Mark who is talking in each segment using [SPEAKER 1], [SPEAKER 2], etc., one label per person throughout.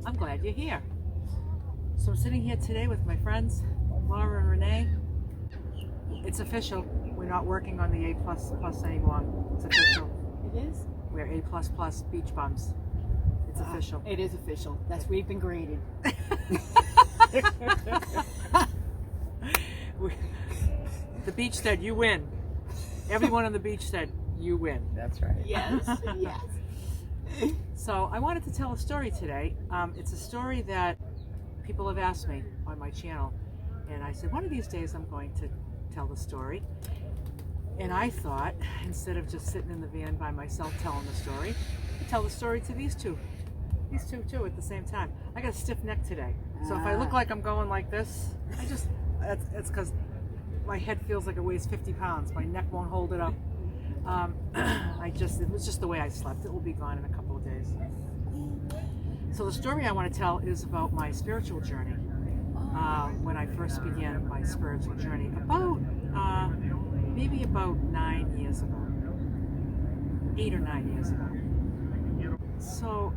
[SPEAKER 1] I'm glad you're here. So I'm sitting here today with my friends, Laura and Renee. It's official. We're not working on the A++ anymore. It's official.
[SPEAKER 2] It is?
[SPEAKER 1] We're A++ beach bums. It's official.
[SPEAKER 2] It is official. We've been graded.
[SPEAKER 1] The beach said, you win. Everyone on the beach said, you win.
[SPEAKER 3] That's right.
[SPEAKER 2] Yes, yes.
[SPEAKER 1] So I wanted to tell a story today. It's a story that people have asked me on my channel. And I said, one of these days I'm going to tell the story. And I thought, instead of just sitting in the van by myself telling the story, I'd tell the story to these two too at the same time. I got a stiff neck today. So if I look like I'm going like this, it's because my head feels like it weighs 50 pounds. My neck won't hold it up. It was just the way I slept. It will be gone in a couple of days. So the story I want to tell is about my spiritual journey. When I first began my spiritual journey, maybe about 9 years ago, 8 or 9 years ago. So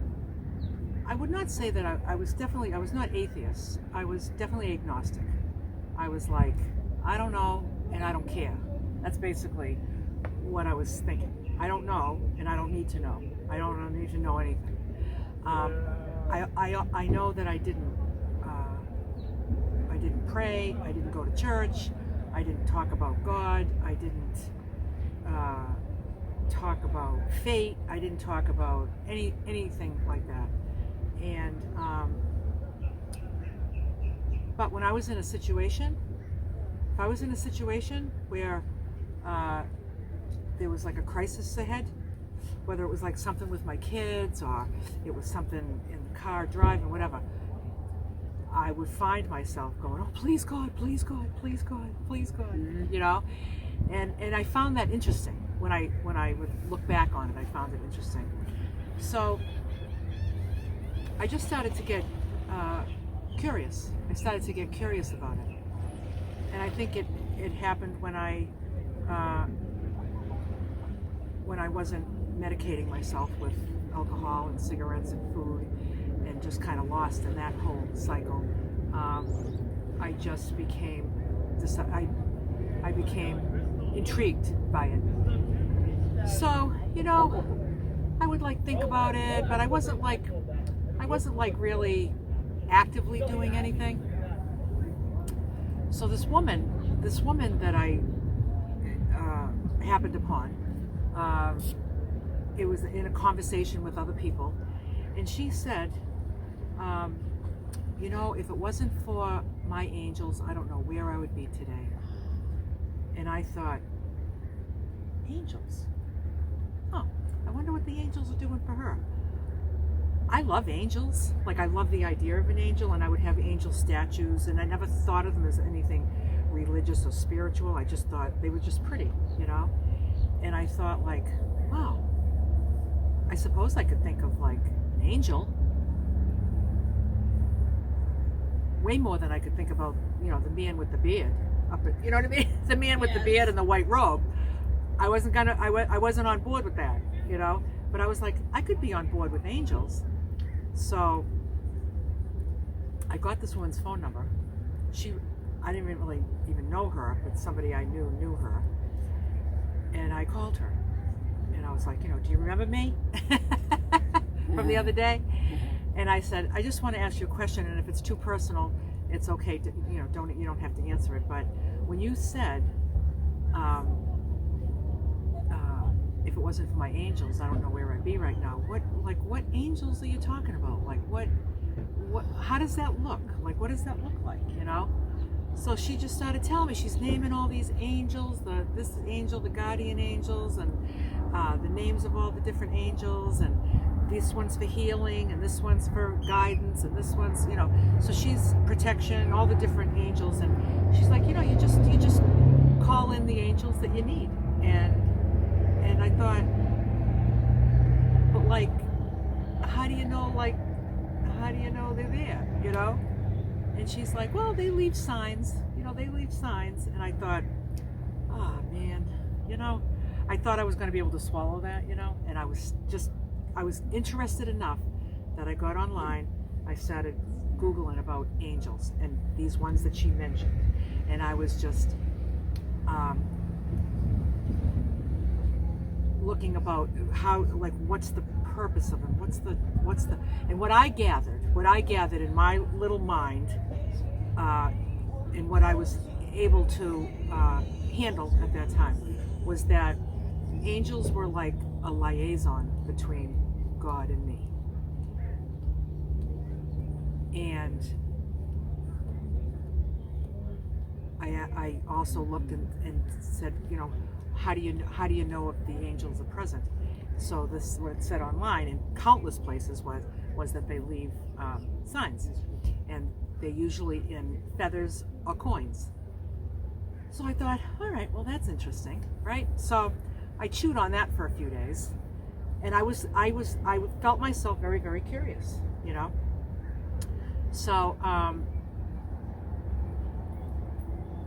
[SPEAKER 1] I would not say that I was not atheist. I was definitely agnostic. I was like, I don't know and I don't care. That's basically what I was thinking. I don't know and I don't need to know. I don't need to know anything. I know that I didn't pray. I didn't go to church. I didn't talk about God. I didn't talk about fate. I didn't talk about anything like that. And but when I was in a situation, if I was in a situation where there was like a crisis ahead, whether it was like something with my kids or it was something in the car driving, whatever, I would find myself going, oh, please God, please God, please God, please God, you know? And I found that interesting. When I would look back on it, I found it interesting. So I just started to get curious. I started to get curious about it. And I think it happened when I wasn't medicating myself with alcohol and cigarettes and food and just kind of lost in that whole cycle. I just became I became intrigued by it. So, you know, I would like think about it, but I wasn't like really actively doing anything. So this woman that I happened upon, it was in a conversation with other people, and she said, you know, if it wasn't for my angels, I don't know where I would be today. And I thought, angels? Oh, I wonder what the angels are doing for her. I love angels. Like, I love the idea of an angel, and I would have angel statues, and I never thought of them as anything religious or spiritual. I just thought they were just pretty, you know? And I thought, like, wow, I suppose I could think of like an angel way more than I could think about, you know, the man with the beard you know what I mean? The man with the beard and the white robe. I wasn't on board with that, you know, but I was like, I could be on board with angels. So I got this woman's phone number. I didn't really even know her, but somebody I knew her. And I called her. And I was like, you know, do you remember me from the other day? And I said, I just want to ask you a question, and if it's too personal, it's okay to, you know, you don't have to answer it. But when you said, if it wasn't for my angels, I don't know where I'd be right now. What angels are you talking about? Like, what, how does that look? Like, what does that look like, you know? So she just started telling me, she's naming all these angels, this angel, the guardian angels, and the names of all the different angels, and this one's for healing, and this one's for guidance, and this one's, you know, so she's protection, all the different angels, and she's like, you know, you just call in the angels that you need. And I thought, but like, how do you know they're there, you know? And she's like, well, they leave signs, you know, And I thought, oh man, you know, I thought I was going to be able to swallow that, you know, and I was interested enough that I got online I started Googling about angels and these ones that she mentioned. And I was just looking about how, like, what's the purpose of them? And what I gathered in my little mind, and what I was able to handle at that time, was that angels were like a liaison between God and me. And I also looked and said, you know, how do you know if the angels are present? So this, what it said online in countless places, was that they leave signs, and they're usually in feathers or coins. So I thought, all right, well, that's interesting, right? So I chewed on that for a few days, and I felt myself very, very curious, you know. So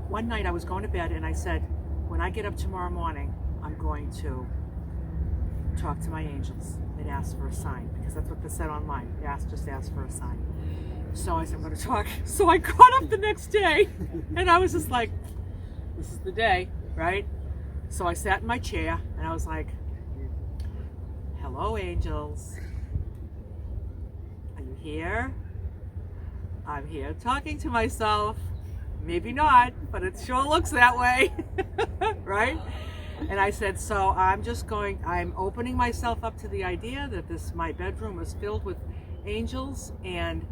[SPEAKER 1] one night I was going to bed, and I said, when I get up tomorrow morning, I'm going to talk to my angels and ask for a sign, because that's what they said online. Just ask for a sign. So I said, I'm going to talk. So I got up the next day, and I was just like, this is the day, right? So I sat in my chair, and I was like, hello, angels. Are you here? I'm here talking to myself. Maybe not, but it sure looks that way, right? And I said, so I'm opening myself up to the idea that my bedroom is filled with angels, and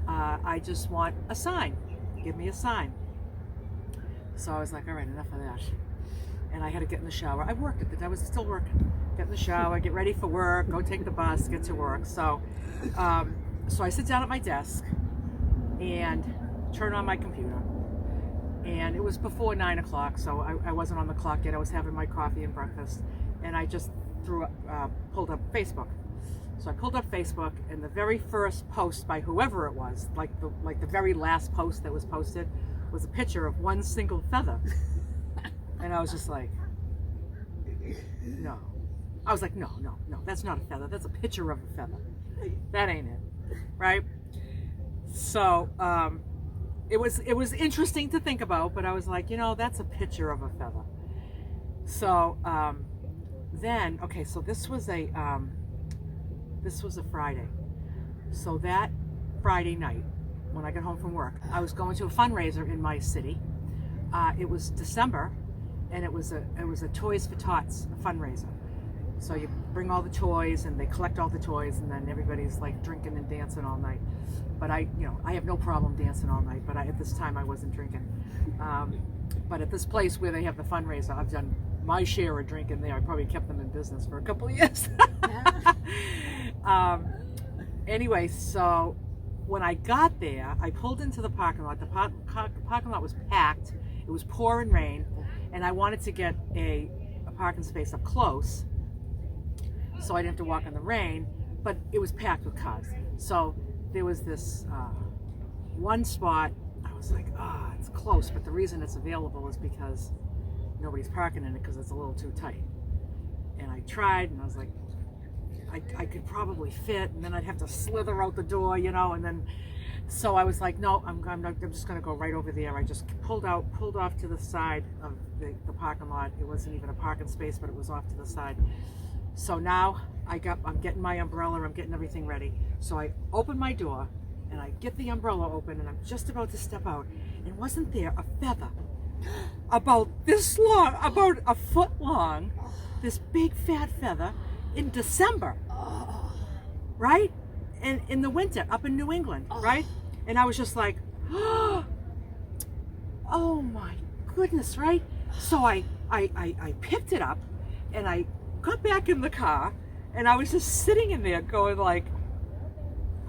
[SPEAKER 1] I just want a sign. Give me a sign. So I was like, all right, enough of that. And I had to get in the shower. I worked at it. I was still working. Get in the shower, get ready for work, go take the bus, get to work. So I sit down at my desk and turn on my computer. And it was before 9 o'clock, so I wasn't on the clock yet. I was having my coffee and breakfast, and I just pulled up Facebook. So I pulled up Facebook, and the very first post by whoever it was, like the very last post that was posted, was a picture of one single feather. And I was just like, no. I was like, no, that's not a feather. That's a picture of a feather. That ain't it, right? So it was interesting to think about, but I was like, you know, that's a picture of a feather. So then, okay, so this was a Friday. So that Friday night, when I got home from work, I was going to a fundraiser in my city. It was December, and it was a Toys for Tots fundraiser. So you bring all the toys, and they collect all the toys, and then everybody's like drinking and dancing all night. But I have no problem dancing all night. But at this time, I wasn't drinking. But at this place where they have the fundraiser, I've done my share of drinking there. I probably kept them in business for a couple of years. Anyway, so when I got there, I pulled into the parking lot. The parking lot was packed. It was pouring rain, and I wanted to get a parking space up close, so I didn't have to walk in the rain, but it was packed with cars. So there was this one spot, I was like, it's close, but the reason it's available is because nobody's parking in it because it's a little too tight. And I tried, and I was like, I could probably fit, and then I'd have to slither out the door, and then, so I was like, no, I'm just gonna go right over there. I just pulled off to the side of the parking lot. It wasn't even a parking space, but it was off to the side. So now I'm getting my umbrella, I'm getting everything ready. So I open my door, and I get the umbrella open, and I'm just about to step out, and wasn't there a feather about this long, about a foot long, this big fat feather in December, right? And in the winter up in New England, right? And I was just like, oh my goodness, right? So I picked it up, and I got back in the car, and I was just sitting in there going like,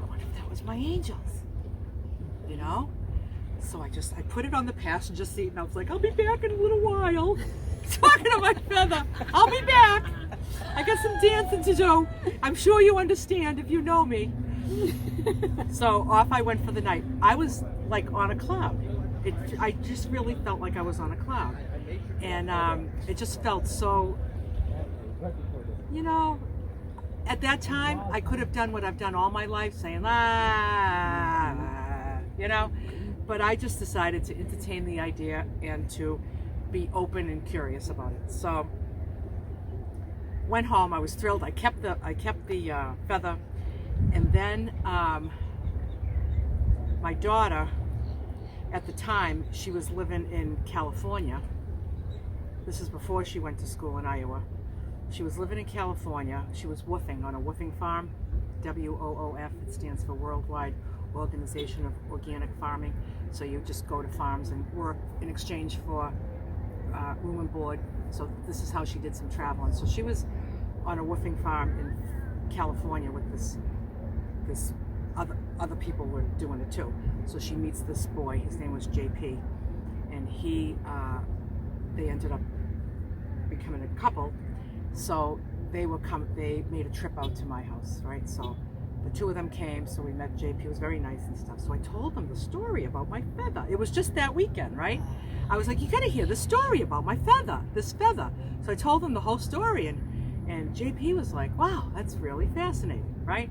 [SPEAKER 1] I wonder if that was my angels, So I put it on the passenger seat, and I was like, I'll be back in a little while. Talking to my feather, I'll be back. I got some dancing to do. I'm sure you understand if you know me. So off I went for the night. I was like on a cloud. I just really felt like I was on a cloud. And it just felt so, at that time, I could have done what I've done all my life, saying, ah, you know, but I just decided to entertain the idea and to be open and curious about it. So went home. I was thrilled. I kept the feather, and then my daughter, at the time, she was living in California. This is before she went to school in Iowa. She was living in California. She was woofing on a woofing farm, WOOF. It stands for Worldwide Organization of Organic Farming. So you just go to farms and work in exchange for room and board. So this is how she did some traveling. So she was on a woofing farm in California with this other people were doing it too. So she meets this boy. His name was JP, and they ended up becoming a couple. So they made a trip out to my house, right? So the two of them came, so we met JP. It was very nice and stuff. So I told them the story about my feather. It was just that weekend, right? I was like, you gotta hear the story about my feather, this feather. So I told them the whole story, and JP was like, wow, that's really fascinating, right?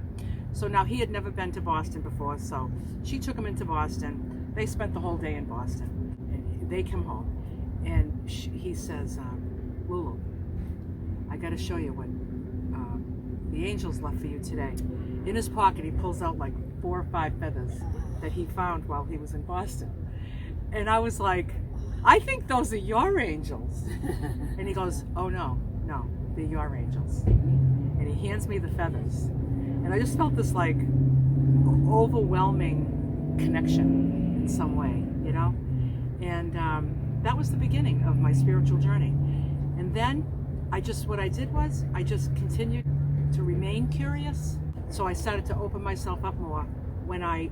[SPEAKER 1] So now he had never been to Boston before, so she took him into Boston. They spent the whole day in Boston, and they come home, and he says, Lulu, I got to show you what the angels left for you today. In his pocket, he pulls out like 4 or 5 feathers that he found while he was in Boston. And I was like, I think those are your angels. And he goes, oh no, they're your angels. And he hands me the feathers. And I just felt this like overwhelming connection in some way, you know? And that was the beginning of my spiritual journey. And then what I did was I just continued to remain curious. So I started to open myself up more when I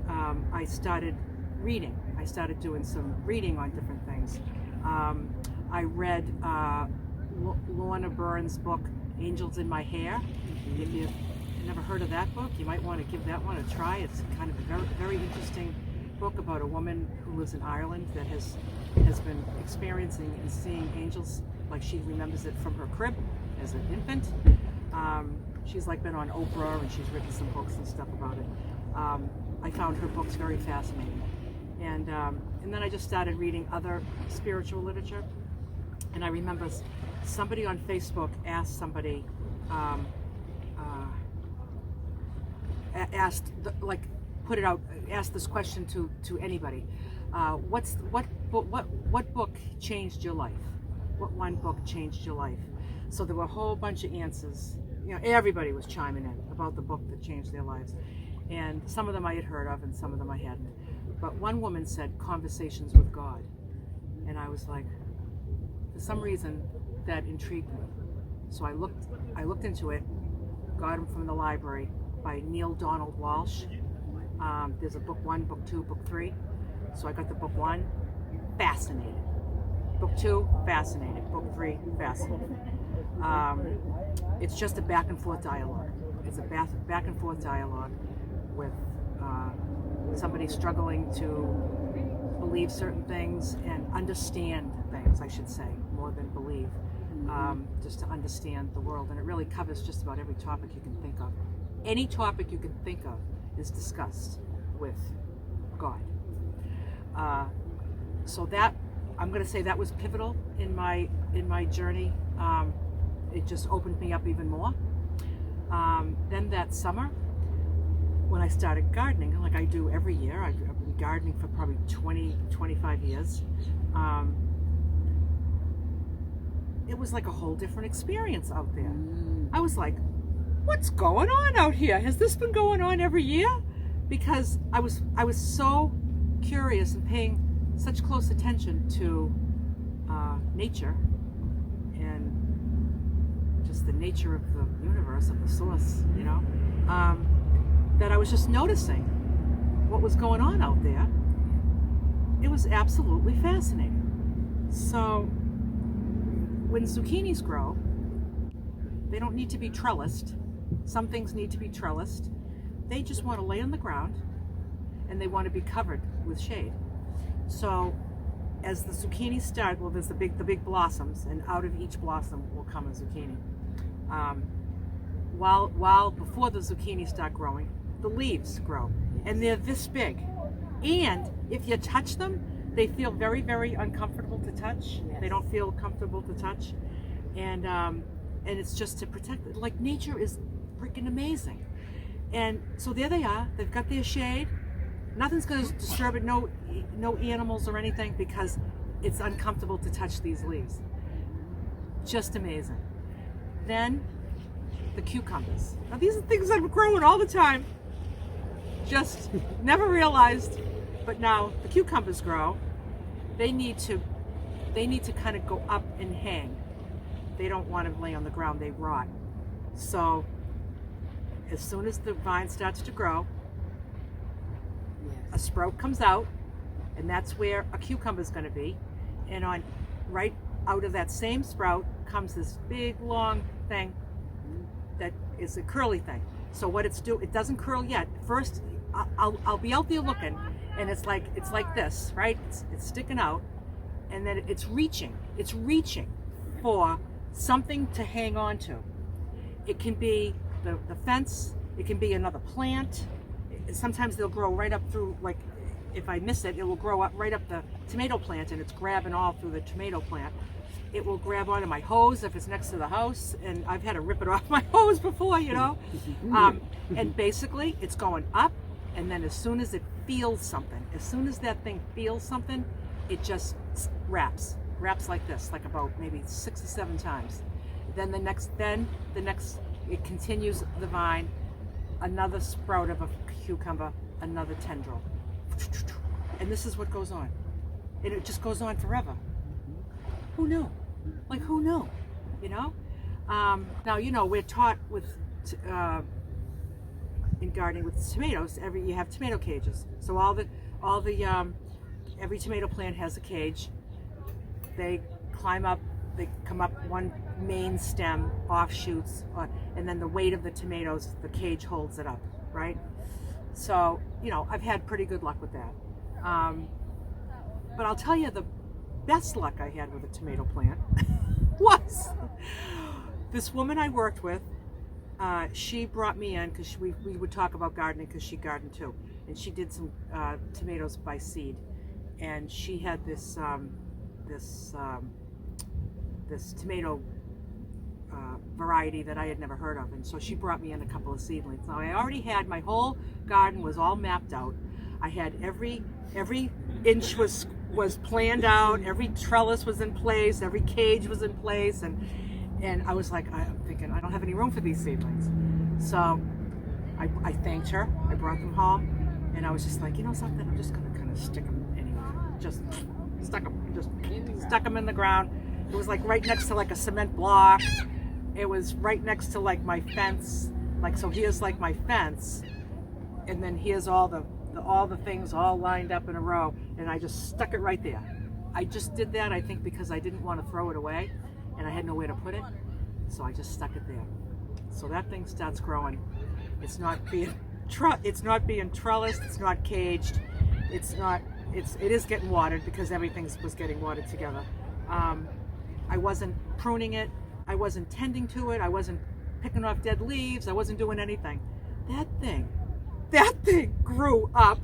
[SPEAKER 1] started reading. I started doing some reading on different things. I read Lorna Burns' book, Angels in My Hair. If you've never heard of that book, you might want to give that one a try. It's kind of a very, very interesting book about a woman who lives in Ireland that has been experiencing and seeing angels like she remembers it from her crib as an infant. She's like been on Oprah, and she's written some books and stuff about it. I found her books very fascinating. And then I just started reading other spiritual literature. And I remember somebody on Facebook asked somebody, asked this question to anybody. What book changed your life? What one book changed your life? So there were a whole bunch of answers. You know, everybody was chiming in about the book that changed their lives. And some of them I had heard of and some of them I hadn't. But one woman said Conversations with God. And I was like, for some reason that intrigued me. So I looked into it, got them from the library by Neil Donald Walsh. There's a book 1, book 2, book 3. So I got the book 1, fascinated. Book 2, fascinated. Book 3, fascinated. It's just a back and forth dialogue. It's a back and forth dialogue with somebody struggling to believe certain things and understand things, I should say, more than believe, just to understand the world. And it really covers just about every topic you can think of. Any topic you can think of is discussed with God. So that, I'm going to say that was pivotal in my journey. It just opened me up even more. Then that summer, when I started gardening, like I do every year, I've been gardening for probably 25 years. It was like a whole different experience out there. I was like, what's going on out here? Has this been going on every year? Because I was so curious and paying such close attention to nature and just the nature of the universe, of the source, you know, that I was just noticing what was going on out there. It was absolutely fascinating. So when zucchinis grow, they don't need to be trellised. Some things need to be trellised. They just want to lay on the ground and they want to be covered with shade. So as the zucchini start, well, there's the big blossoms, and out of each blossom will come a zucchini. while before the zucchini start growing, the leaves grow, and they're this big. And if you touch them, they feel very, very uncomfortable to touch.
[SPEAKER 2] Yes.
[SPEAKER 1] They don't feel comfortable to touch, and it's just to protect it. Like, nature is freaking amazing. And so there they are. They've got their shade. Nothing's going to disturb it. No animals or anything, because it's uncomfortable to touch these leaves. Just amazing. Then the cucumbers. Now these are things that were growing all the time. Just never realized, but now the cucumbers grow. They need to kind of go up and hang. They don't want to lay on the ground, they rot. So as soon as the vine starts to grow, a sprout comes out, and that's where a cucumber is going to be. And on right out of that same sprout comes this big long thing that is a curly thing. So what it doesn't curl yet. First, I'll be out there looking, and it's like this, right? It's sticking out, and then it's reaching for something to hang on to. It can be the fence. It can be another plant. Sometimes they'll grow right up through, like, if I miss it, it will grow up right up the tomato plant, and it's grabbing all through the tomato plant. It will grab onto my hose if it's next to the house, and I've had to rip it off my hose before, you know. And basically, it's going up, and then as soon as it feels something, as soon as that thing feels something, it just wraps like this, like about maybe 6 or 7 times. Then the next, it continues the vine, another sprout of a cucumber, another tendril. And this is what goes on. And it just goes on forever. Who knew? Like, who knew? You know? Now, you know, we're taught with in gardening with tomatoes, you have tomato cages. So every tomato plant has a cage. They climb up, they come up one main stem, offshoots, and then the weight of the tomatoes, the cage holds it up, right? So, you know, I've had pretty good luck with that. But I'll tell you, the best luck I had with a tomato plant was this woman I worked with. She brought me in because we would talk about gardening, because she gardened too, and she did some tomatoes by seed, and she had this tomato variety that I had never heard of, and so she brought me in a couple of seedlings. Now I already had, my whole garden was all mapped out. I had every inch was planned out, every trellis was in place, every cage was in place, and I was like, I'm thinking, I don't have any room for these seedlings. So I thanked her, I brought them home, and I was just like, you know something, I'm just gonna kind of stick them anywhere. Just stuck them in the ground. It was like right next to like a cement block. It was right next to like my fence. Like, so here's like my fence, and then here's all the things all lined up in a row, and I just stuck it right there. I just did that, I think, because I didn't want to throw it away, and I had nowhere to put it, so I just stuck it there. So that thing starts growing. It's not being trellised. It's not caged. It is getting watered, because everything was getting watered together. I wasn't pruning it. I wasn't tending to it. I wasn't picking off dead leaves. I wasn't doing anything. That thing grew up,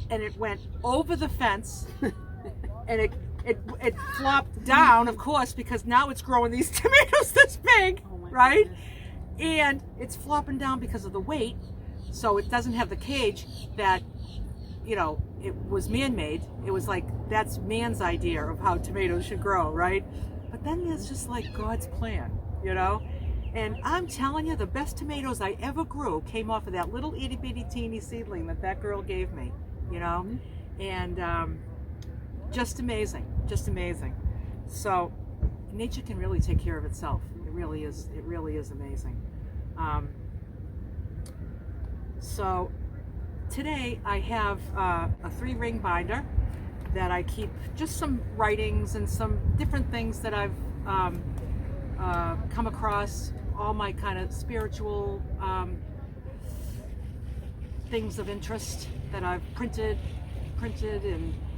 [SPEAKER 1] and it went over the fence, and it flopped down, of course, because now it's growing these tomatoes this big, right? Goodness. And it's flopping down because of the weight, so it doesn't have the cage that, you know, it was man-made. It was like, that's man's idea of how tomatoes should grow, right? But then there's just like God's plan, you know? And I'm telling you, the best tomatoes I ever grew came off of that little itty bitty teeny seedling that girl gave me, you know? And just amazing, just amazing. So nature can really take care of itself. It really is amazing. So today I have a 3-ring binder that I keep just some writings and some different things that I've come across, all my kind of spiritual things of interest that I've printed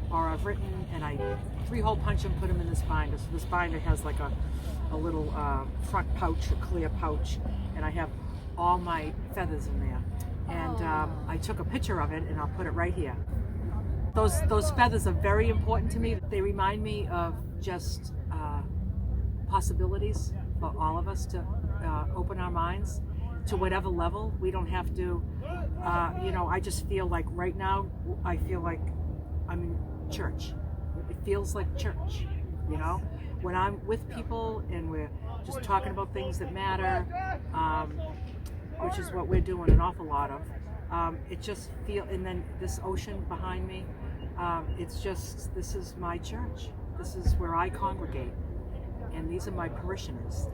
[SPEAKER 1] or I've written, and I 3-hole punch and put them in this binder. So this binder has like a little front pouch, a clear pouch, and I have all my feathers in there. And I took a picture of it, and I'll put it right here. Those feathers are very important to me. They remind me of just possibilities for all of us to open our minds to whatever level. We don't have to, I just feel like right now, I feel like I'm in church. It feels like church, when I'm with people and we're just talking about things that matter, which is what we're doing an awful lot of. It just and then this ocean behind me, this is my church. This is where I congregate. And these are my parishioners.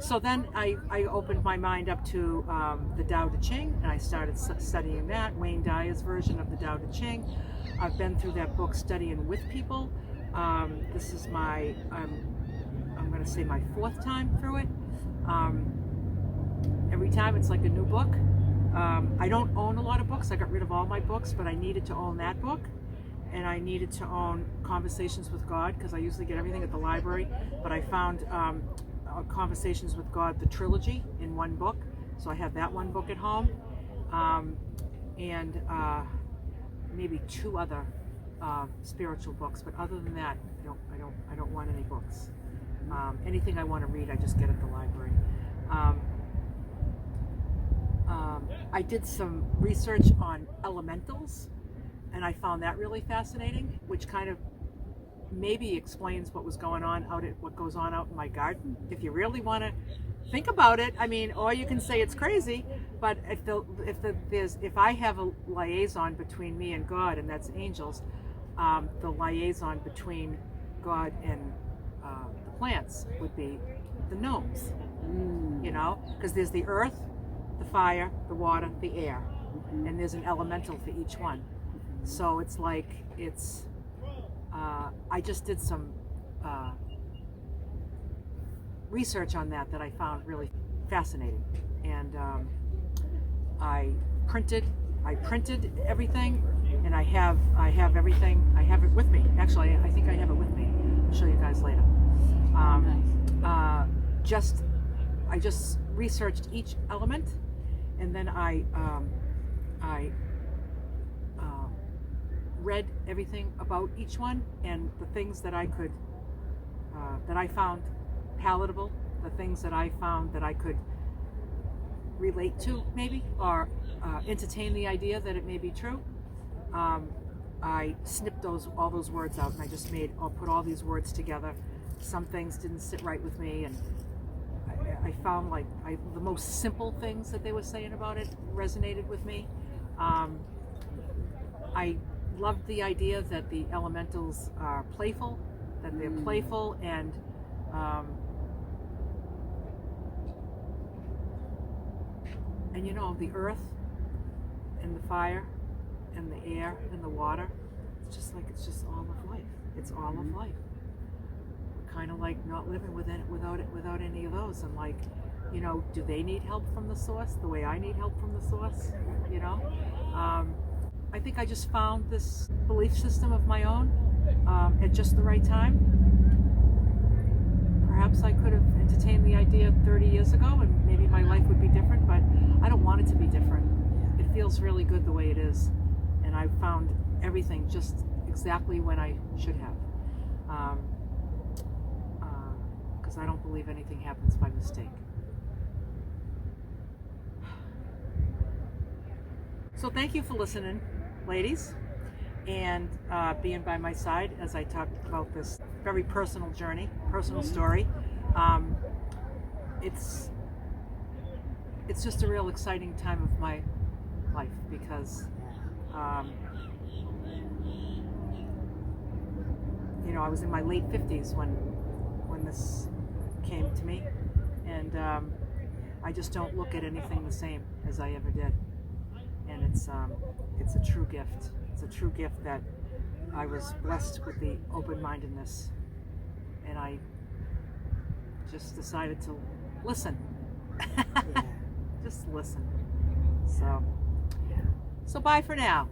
[SPEAKER 1] So then I opened my mind up to the Tao Te Ching, and I started studying that, Wayne Dyer's version of the Tao Te Ching. I've been through that book studying with people. This is I'm going to say my 4th time through it. Every time it's like a new book. I don't own a lot of books. I got rid of all my books, but I needed to own that book, and I needed to own Conversations with God, because I usually get everything at the library, but I found Conversations with God, the trilogy, in one book, so I have that one book at home, and maybe 2 other spiritual books, but other than that, I don't want any books. Anything I want to read, I just get at the library. I did some research on elementals, and I found that really fascinating, which kind of maybe explains what goes on out in my garden. If you really want to think about it, or you can say it's crazy, but if I have a liaison between me and God, and that's angels, the liaison between God and the plants would be the gnomes, because there's the earth, the fire, the water, the air, and there's an elemental for each one. So it's like, I just did some research on that I found really fascinating, and I printed everything, and I have everything. I have it with me. Actually, I think I have it with me. I'll show you guys later. I just researched each element, and then I read everything about each one, and the things that I could that I found palatable, the things that I found that I could relate to, maybe, or entertain the idea that it may be true. I snipped all those words out, and I'll put all these words together. Some things didn't sit right with me, and I found the most simple things that they were saying about it resonated with me. I loved the idea that the elementals are playful, and the earth and the fire and the air and the water, it's just all of life. It's all of life. Kind of like not living without any of those, and do they need help from the source the way I need help from the source? I think I just found this belief system of my own at just the right time. Perhaps I could have entertained the idea 30 years ago, and maybe my life would be different, but I don't want it to be different. It feels really good the way it is, and I found everything just exactly when I should have. Because I don't believe anything happens by mistake. So thank you for listening, ladies, and being by my side as I talk about this very personal journey, personal story. It's just a real exciting time of my life, because I was in my late 50s when this came to me, and I just don't look at anything the same as I ever did. And it's a true gift. It's a true gift that I was blessed with the open-mindedness, and I just decided to listen. Just listen. So bye for now.